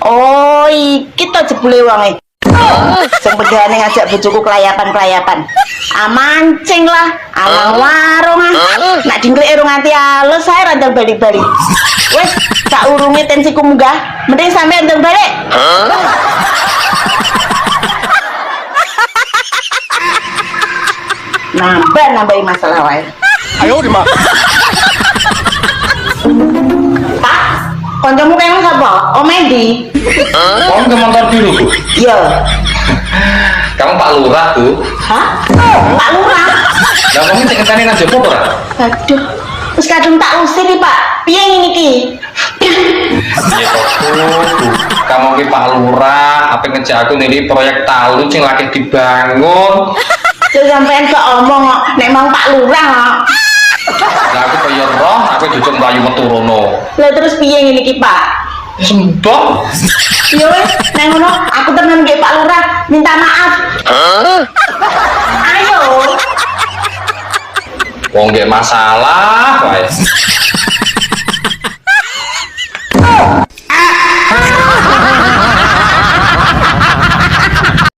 Oh, iki to jebule wonge. Sing bedane ngajak bojoku kelayapan-kelayapan. Mancing lah, alang warung ah. Nak dingklek ero nganti alus ae ra ndang bali-bali. Wes, tak urunge tensiku munggah, mending sampe ndang balik. Nambahi masalah wae. Ayo di mak. Pak, kancamu kene sapa? Om Edi. Kamu ke motor biru Bu? Iya. Kamu Pak Lurah Bu? Hah? Pak Lurah. Lah kamu cek ngenteni nang jopo ora? Aduh. Wis kadung tak usir iki, Pak. Piye ngene iki? Iya kok Bu. Kamu ki Pak Lurah, apa ngejak aku nili proyek talu sing lagi dibangun. Saya sampean kok omong kok nek mang Pak Lurah kok. Lah aku kaya roh, aku jujuk mlayu metu rono. Lah terus piye ngene iki, Pak? Sembok. Ya wis, nek ngono aku tenan nggih Pak Lurah, minta maaf. Ayo. Wong nggih masalah wae.